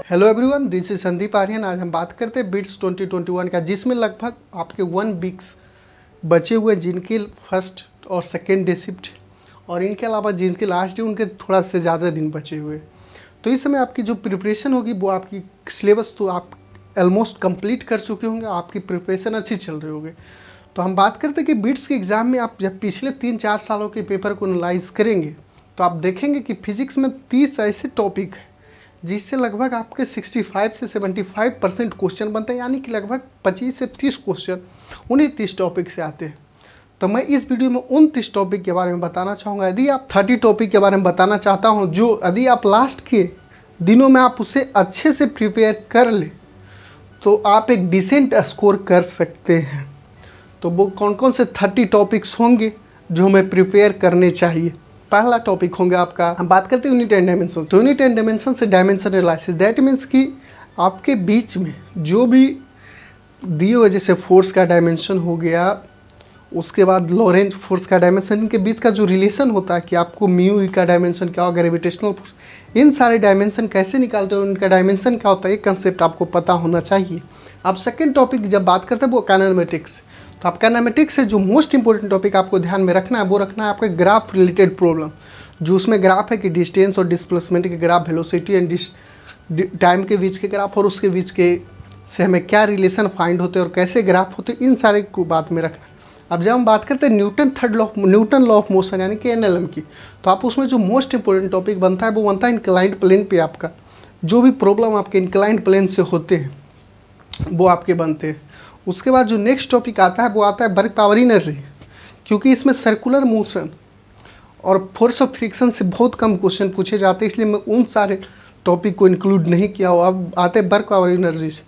Hello everyone, this is Sandeep Aryan. आज हम बात करते हैं बिट्स 2021 का, जिसमें लगभग आपके 1 वीक्स बचे हुए, जिनके फर्स्ट और सेकेंड डे शिफ्ट और इनके अलावा जिनके लास्ट डे उनके थोड़ा से ज़्यादा दिन बचे हुए। तो इस समय आपकी जो प्रिपरेशन होगी वो आपकी सिलेबस तो आप ऑलमोस्ट कंप्लीट कर चुके होंगे, आपकी प्रिपरेशन अच्छी चल रही होगी। तो हम बात करते हैं कि बिट्स के एग्ज़ाम में आप जब पिछले 3-4 सालों के पेपर को एनालाइज करेंगे तो आप देखेंगे कि फिजिक्स में 30 ऐसे टॉपिक हैं जिससे लगभग आपके 65 से 75% क्वेश्चन बनते हैं, यानी कि लगभग 25 से 30 क्वेश्चन उन्हीं 30 टॉपिक से आते हैं। तो मैं इस वीडियो में उन 30 टॉपिक के बारे में बताना चाहूँगा। यदि आप 30 टॉपिक के बारे में बताना चाहता हूँ जो यदि आप लास्ट के दिनों में आप उसे अच्छे से प्रिपेयर कर ले तो आप एक डिसेंट स्कोर कर सकते हैं। तो वो कौन कौन से 30 टॉपिक्स होंगे जो हमें प्रिपेयर करने चाहिए। पहला टॉपिक होंगे आपका, हम बात करते हैं यूनिट एंड डायमेंशन। तो यूनिट एंड डायमेंशन से डायमेंशन एनालिसिस, दैट मीन्स कि आपके बीच में जो भी दिए हुए, जैसे फोर्स का डायमेंशन हो गया, उसके बाद लॉरेंज फोर्स का डायमेंशन, इनके बीच का जो रिलेशन होता है कि आपको म्यू का डायमेंशन क्या होगा, ग्रेविटेशनल फोर्स, इन सारे डायमेंशन कैसे निकालते हो, उनका डायमेंशन क्या होता है, ये कंसेप्ट आपको पता होना चाहिए। अब सेकेंड टॉपिक जब बात करते हैं वो काइनेमेटिक्स। तो आप काइनेमेटिक्स से जो मोस्ट इंपॉर्टेंट टॉपिक आपको ध्यान में रखना है वो रखना है आपके ग्राफ रिलेटेड प्रॉब्लम। जो उसमें ग्राफ है कि डिस्टेंस और डिस्प्लेसमेंट के ग्राफ, वेलोसिटी एंड टाइम के बीच के ग्राफ और उसके बीच के से हमें क्या रिलेशन फाइंड होते हैं और कैसे ग्राफ होते हैं, इन सारे को बात में रखना है। अब जब हम बात करते हैं न्यूटन लॉ ऑफ मोशन यानी कि NLM की, तो आप उसमें जो मोस्ट इंपॉर्टेंट टॉपिक बनता है वो बनता है इंक्लाइंड प्लेन पे आपका जो भी प्रॉब्लम आपके इंक्लाइंड प्लेन से होते हैं वो आपके बनते हैं। उसके बाद जो नेक्स्ट टॉपिक आता है वो आता है वर्क पावर एनर्जी, क्योंकि इसमें सर्कुलर मोशन और फोर्स ऑफ फ्रिक्शन से बहुत कम क्वेश्चन पूछे जाते हैं, इसलिए मैं उन सारे टॉपिक को इंक्लूड नहीं किया हूँ। अब आते हैं वर्क पावर एनर्जी से।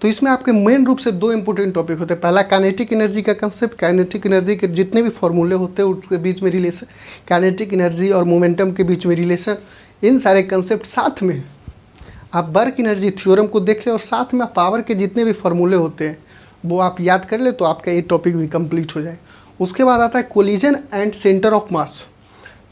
तो इसमें आपके मेन रूप से 2 इंपॉर्टेंट टॉपिक होते हैं। पहला काइनेटिक एनर्जी का कंसेप्ट, काइनेटिक एनर्जी के जितने भी फॉर्मूले होते हैं उसके बीच में रिलेशन, काइनेटिक एनर्जी और मोमेंटम के बीच में रिलेशन, इन सारे कंसेप्ट साथ में आप वर्क एनर्जी थ्योरम को देख लें और साथ में पावर के जितने भी फॉर्मूले होते हैं वो आप याद कर ले तो आपका ये टॉपिक भी कंप्लीट हो जाए। उसके बाद आता है collision and centre of mass.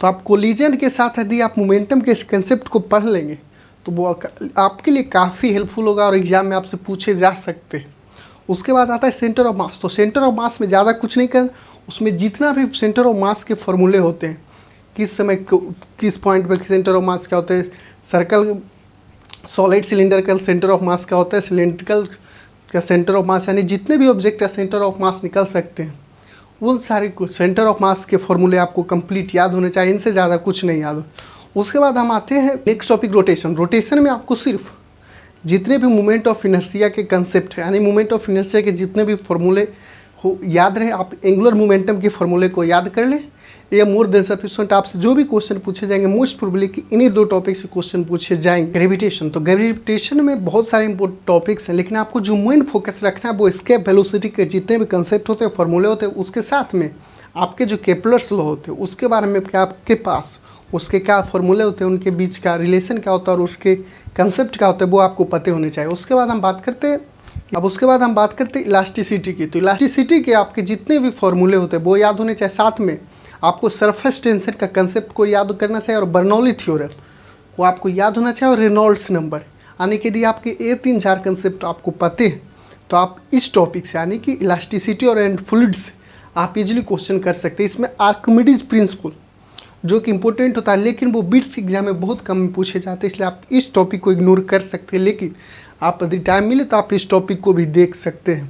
तो आप कोलिजन के साथ यदि आप मोमेंटम के इस कंसेप्ट को पढ़ लेंगे तो वो आपके लिए काफ़ी हेल्पफुल होगा और एग्जाम में आपसे पूछे जा सकते हैं। उसके बाद आता है सेंटर ऑफ मास। तो सेंटर ऑफ मास में ज़्यादा कुछ नहीं कर, उसमें जितना भी सेंटर ऑफ मास के फॉर्मूले होते हैं, किस समय किस पॉइंट पर सेंटर ऑफ मास क्या होता है, सर्कल सॉलिड सिलेंडर का सेंटर ऑफ मास क्या होता है, सिलेंड्रिकल का सेंटर ऑफ मास, यानी जितने भी ऑब्जेक्ट का सेंटर ऑफ मास निकल सकते हैं उन सारे सेंटर ऑफ मास के फॉर्मूले आपको कंप्लीट याद होने चाहिए, इनसे ज़्यादा कुछ नहीं याद हो। उसके बाद हम आते हैं नेक्स्ट टॉपिक रोटेशन। रोटेशन में आपको सिर्फ जितने भी मोमेंट ऑफ इनर्शिया के कंसेप्ट है, यानी मोमेंट ऑफ इनर्शिया के जितने भी फॉर्मूले हो याद रहे, आप एंगुलर मोमेंटम के फॉर्मूले को याद कर लें, ये मोर देन सफिशिएंट। आपसे जो भी क्वेश्चन पूछे जाएंगे मोस्ट प्रोबेबली कि इन्हीं 2 टॉपिक से क्वेश्चन पूछे जाएंगे। ग्रेविटेशन, तो ग्रेविटेशन में बहुत सारे इंपॉर्टेंट टॉपिक्स हैं, लेकिन आपको जो मेन फोकस रखना है वो एस्केप वेलोसिटी के जितने भी कंसेप्ट होते हैं, फॉर्मूले होते हैं, उसके साथ में आपके जो केपलर्स लॉ होते हैं उसके बारे में क्या आपके पास उसके क्या फॉर्मूले होते हैं, उनके बीच का रिलेशन क्या होता है और उसके कंसेप्ट क्या होते हैं वो आपको पते होने चाहिए। उसके बाद हम बात करते हैं इलास्टिसिटी की। तो इलास्टिसिटी के आपके जितने भी फॉर्मूले होते हैं वो याद होने चाहिए, साथ में आपको सरफेस टेंशन का कंसेप्ट को याद करना चाहिए और बर्नौली थ्योरम वो आपको याद होना चाहिए और रेनॉल्ड्स नंबर, यानी कि यदि आपके ये 3-4 कंसेप्ट आपको पते हैं तो आप इस टॉपिक से यानी कि इलास्टिसिटी और एंड फ्लूइड्स आप इजीली क्वेश्चन कर सकते हैं। इसमें आर्किमिडीज प्रिंसिपल जो कि इंपॉर्टेंट होता है, लेकिन वो बिट्स एग्जाम में बहुत कम पूछे जाते हैं, इसलिए आप इस टॉपिक को इग्नोर कर सकते हैं, लेकिन आप यदि टाइम मिले तो आप इस टॉपिक को भी देख सकते हैं।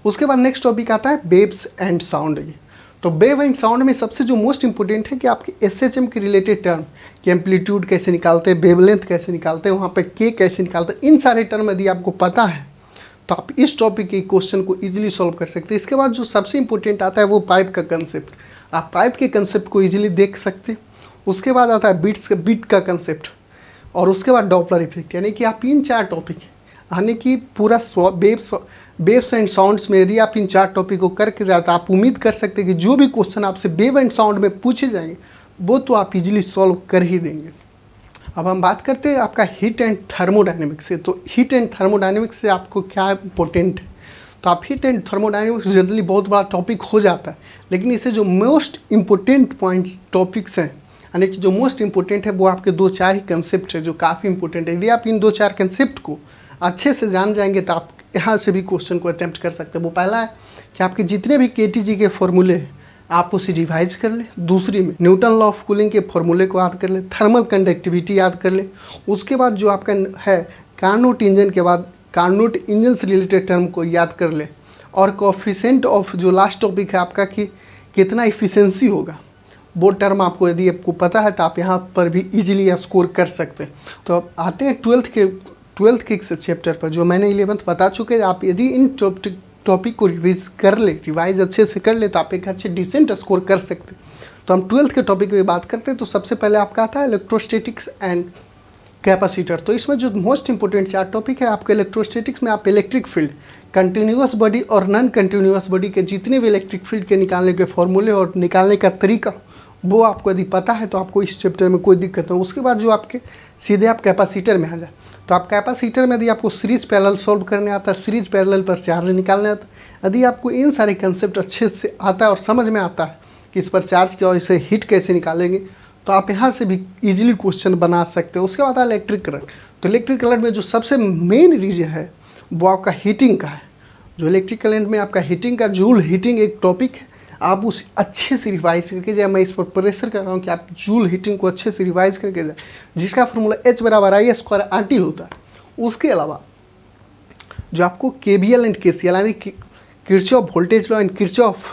उसके बाद नेक्स्ट टॉपिक आता है वेव्स एंड साउंड। तो वेव एंड साउंड में सबसे जो मोस्ट इंपॉर्टेंट है कि आपके SHM के रिलेटेड टर्म कि एम्पलीट्यूड कैसे निकालते हैं, वेवलेंथ कैसे निकालते हैं, वहाँ पे के कैसे निकालते हैं, इन सारे टर्म यदि आपको पता है तो आप इस टॉपिक के क्वेश्चन को इजीली सॉल्व कर सकते हैं। इसके बाद जो सबसे इंपॉर्टेंट आता है वो पाइप का कंसेप्ट, आप पाइप के कंसेप्ट को ईजिली देख सकते हैं। उसके बाद आता है बीट का कंसेप्ट और उसके बाद डॉपलर इफेक्ट, यानी कि आप इन 4 टॉपिक यानी कि पूरा वेव्स एंड साउंड्स में यदि आप इन 4 टॉपिक को करके जाते हैं आप उम्मीद कर सकते हैं कि जो भी क्वेश्चन आपसे वेव एंड साउंड में पूछे जाएंगे वो तो आप इजीली सॉल्व कर ही देंगे। अब हम बात करते हैं आपका हीट एंड थर्मोडायनेमिक्स से। तो हीट एंड थर्मोडायनेमिक्स से आपको क्या इंपॉर्टेंट है, तो आप हीट एंड थर्मोडायनेमिक्स जनरली बहुत बड़ा टॉपिक हो जाता है, लेकिन इसे जो मोस्ट इम्पोर्टेंट पॉइंट्स टॉपिक्स हैं यानी कि जो मोस्ट इंपॉर्टेंट है वो आपके 2-4 ही कंसेप्ट है जो काफ़ी इंपॉर्टेंट है। यदि आप इन 2-4 कंसेप्ट को अच्छे से जान जाएंगे तो आप यहाँ से भी क्वेश्चन को अटैम्प्ट कर सकते हैं। वो पहला है कि आपके जितने भी KTG के फॉर्मूले हैं आप उसे रिवाइज कर ले। दूसरी में न्यूटन लॉ ऑफ कूलिंग के फॉर्मूले को याद कर ले, थर्मल कंडक्टिविटी याद कर ले। उसके बाद जो आपका है कार्नोट इंजन के बाद कार्नोट इंजन से रिलेटेड टर्म को याद कर ले, और कोएफिशिएंट ऑफ जो लास्ट टॉपिक है आपका कि कितना इफिशिएंसी होगा, वो टर्म आपको यदि आपको पता है तो आप यहाँ पर भी इजीली स्कोर कर सकते हैं। तो अब आते हैं ट्वेल्थ के चैप्टर पर, जो मैंने 11th बता चुके हैं। आप यदि इन टॉपिक को रिवाइज अच्छे से कर ले तो आप एक अच्छे डिसेंट स्कोर कर सकते हैं। तो हम 12th के टॉपिक में बात करते हैं। तो सबसे पहले आपका आता है इलेक्ट्रोस्टैटिक्स एंड कैपेसिटर। तो इसमें जो मोस्ट इंपॉर्टेंट 4 टॉपिक है आपके इलेक्ट्रोस्टैटिक्स में, आप इलेक्ट्रिक फील्ड, कंटिन्यूअस बॉडी और नॉन कंटिन्यूअस बॉडी के जितने भी इलेक्ट्रिक फील्ड के निकालने के फॉर्मूले और निकालने का तरीका वो आपको यदि पता है तो आपको इस चैप्टर में कोई दिक्कत नहीं। उसके बाद जो आपके सीधे आप कैपेसिटर में आ जाए, तो आप कैपेसिटर में यदि आपको सीरीज पैरेलल सॉल्व करने आता है, सीरीज पैरेलल पर चार्ज निकालने आता है, यदि आपको इन सारे कंसेप्ट अच्छे से आता है और समझ में आता है कि इस पर चार्ज क्या और इसे हीट कैसे निकालेंगे, तो आप यहाँ से भी इजीली क्वेश्चन बना सकते हो। उसके बाद आता है इलेक्ट्रिक करंट। तो इलेक्ट्रिक करंट में जो सबसे मेन रीजन है वो आपका हीटिंग का है। जो इलेक्ट्रिक करंट में आपका हीटिंग का जूल हीटिंग एक टॉपिक है, आप उसे अच्छे से रिवाइज करके जाए। मैं इस पर प्रेशर कर रहा हूँ कि आप जूल हीटिंग को अच्छे से रिवाइज करके जाए, जिसका फॉर्मूला H = I² RT होता है। उसके अलावा जो आपको KVL एंड KCL यानी Kirchhoff voltage law and Kirchhoff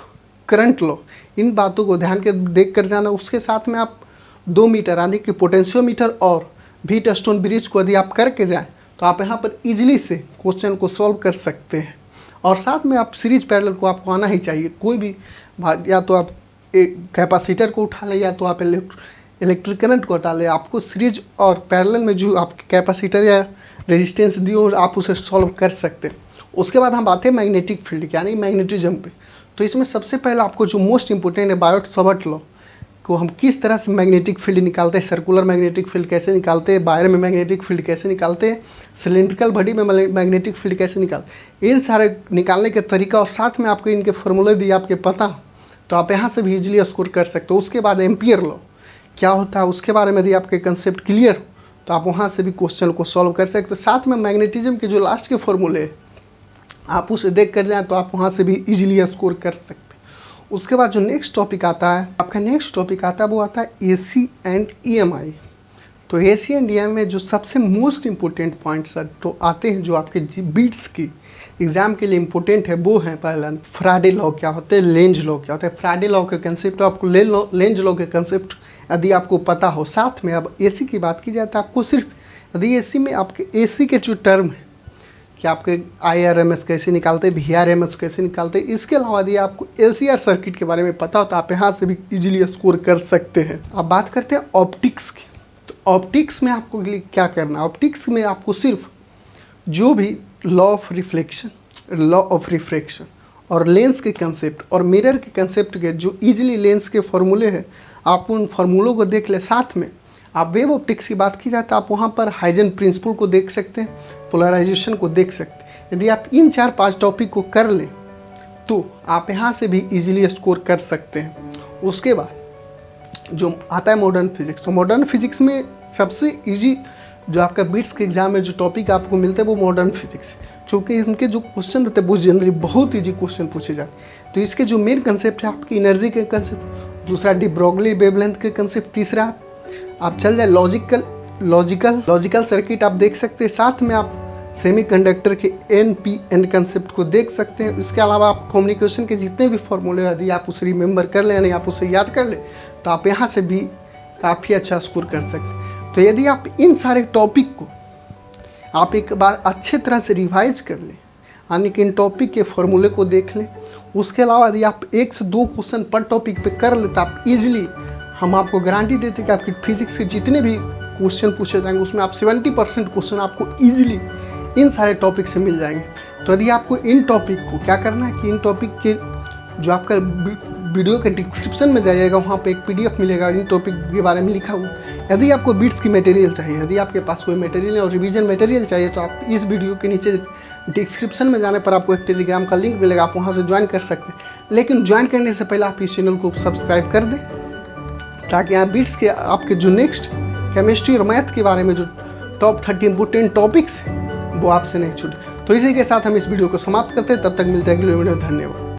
current law, इन बातों को ध्यान के देख कर जाना। उसके साथ में आप 2 मीटर यानी कि पोटेंशियोमीटर और व्हीटस्टोन ब्रिज को यदि आप करके जाएँ तो आप यहाँ पर इजीली से क्वेश्चन को सॉल्व कर सकते हैं। और साथ में आप सीरीज पैरेलल को आपको आना ही चाहिए। कोई भी या तो आप एक कैपेसिटर को उठा लें या तो आप इलेक्ट्रिक करंट को हटा लें, आपको सीरीज और पैरेलल में जो आपके कैपेसिटर या रेजिस्टेंस दी और आप उसे सॉल्व कर सकते हैं। उसके बाद हम बात है मैग्नेटिक फील्ड यानी मैग्नेटिज्म पे। तो इसमें सबसे पहले आपको जो मोस्ट इंपॉर्टेंट है बायोट-सावर्ट लॉ को हम किस तरह से मैग्नेटिक फील्ड निकालते हैं, सर्कुलर मैग्नेटिक फील्ड कैसे निकालते हैं, वायर में मैग्नेटिक फील्ड कैसे निकालते हैं, सिलिंड्रिकल बॉडी में मैग्नेटिक फील्ड कैसे निकालते, इन सारे निकालने के तरीका और साथ में आपको इनके फॉर्मूले दिए आपके पता तो आप यहाँ से भी इजीली स्कोर कर सकते हो। उसके बाद एम्पियर लॉ क्या होता है उसके बारे में यदि आपके कंसेप्ट क्लियर हो तो आप वहाँ से भी क्वेश्चन को सॉल्व कर सकते हो। साथ में मैग्नेटिज्म के जो लास्ट के फॉर्मूले हैं आप उसे देख कर जाएँ तो आप वहाँ से भी इजीली स्कोर कर सकते हैं। उसके बाद जो नेक्स्ट टॉपिक आता है आपका वो आता है AC एंड EMI। तो AC एंड EMI में जो सबसे मोस्ट इंपॉर्टेंट पॉइंट्स तो आते हैं जो आपके बीट्स की एग्जाम के लिए इंपॉर्टेंट है, वो है पहला फ्राडे लॉ क्या होता है, लेंज लॉ क्या होता है। फ्राडे लॉ के कंसेप्ट आपको लेंज लॉ के कंसेप्ट यदि आपको पता हो। साथ में अब AC की बात की जाए तो आपको सिर्फ यदि AC में आपके AC के जो टर्म है कि आपके IRMS कैसे निकालते हैं, VRMS कैसे निकालते हैं, इसके अलावा यदि आपको LCR सर्किट के बारे में पता हो तो आप यहाँ से भी इजीली स्कोर कर सकते हैं। अब बात करते हैं ऑप्टिक्स की। तो ऑप्टिक्स में आपको क्या करना है, ऑप्टिक्स में आपको सिर्फ जो भी लॉ ऑफ रिफ्रैक्शन और लेंस के कंसेप्ट और मिरर के कंसेप्ट के जो इजीली लेंस के फॉर्मूले हैं आप उन फार्मूलों को देख ले। साथ में आप वेव ऑप्टिक्स की बात की जाए तो आप वहाँ पर हाइजन प्रिंसिपल को देख सकते हैं, पोलराइजेशन को देख सकते हैं। यदि आप इन 4-5 टॉपिक को कर लें तो आप यहाँ से भी इजीली स्कोर कर सकते हैं। उसके बाद जो आता है मॉडर्न फिजिक्स। तो मॉडर्न फिजिक्स में सबसे इजी जो आपका बिट्स के एग्जाम में जो टॉपिक आपको मिलते हैं वो मॉडर्न फिजिक्स, क्योंकि इनके जो क्वेश्चन रहते हैं वो जनरली बहुत ईजी क्वेश्चन पूछे जाते हैं। तो इसके जो मेन कंसेप्ट है आपकी एनर्जी के कंसेप्ट, दूसरा डी ब्रोगली वेवलेंथ के कंसेप्ट, तीसरा आप चल जाए लॉजिकल सर्किट आप देख सकते हैं। साथ में आप सेमीकंडक्टर के NPN कंसेप्ट को देख सकते हैं। इसके अलावा आप कम्युनिकेशन के जितने भी फॉर्मूले यदि आप उसे रिमेंबर कर लें यानी आप उसे याद कर लें तो आप यहाँ से भी काफ़ी अच्छा स्कोर कर सकते हैं। तो यदि आप इन सारे टॉपिक को आप एक बार अच्छे तरह से रिवाइज कर लें यानी कि इन टॉपिक के फॉर्मूले को देख लें, उसके अलावा यदि आप 1 से 2 क्वेश्चन पर टॉपिक पे कर लें तो आप इजीली हम आपको गारंटी देते हैं कि आपकी फिजिक्स के जितने भी क्वेश्चन पूछे जाएंगे उसमें आप 70% क्वेश्चन आपको ईजिली इन सारे टॉपिक से मिल जाएंगे। तो यदि आपको इन टॉपिक को क्या करना है कि इन टॉपिक के जो आपका वीडियो के डिस्क्रिप्शन में जाइएगा वहाँ पे एक PDF मिलेगा इन टॉपिक के बारे में लिखा हुआ। यदि आपको बिट्स की मटेरियल चाहिए, यदि आपके पास कोई मटेरियल है और रिवीजन मटेरियल चाहिए तो आप इस वीडियो के नीचे डिस्क्रिप्शन में जाने पर आपको एक टेलीग्राम का लिंक मिलेगा, आप वहाँ से ज्वाइन कर सकते हैं। लेकिन ज्वाइन करने से पहले आप इस चैनल को सब्सक्राइब कर दें ताकि यहाँ बिट्स के आपके जो नेक्स्ट केमिस्ट्री और मैथ के बारे में जो टॉप 30 इम्पोर्टेंट टॉपिक्स वो आपसे नहीं छूटे। तो इसी के साथ हम इस वीडियो को समाप्त करते हैं। तब तक मिलते हैं अगले वीडियो में। धन्यवाद।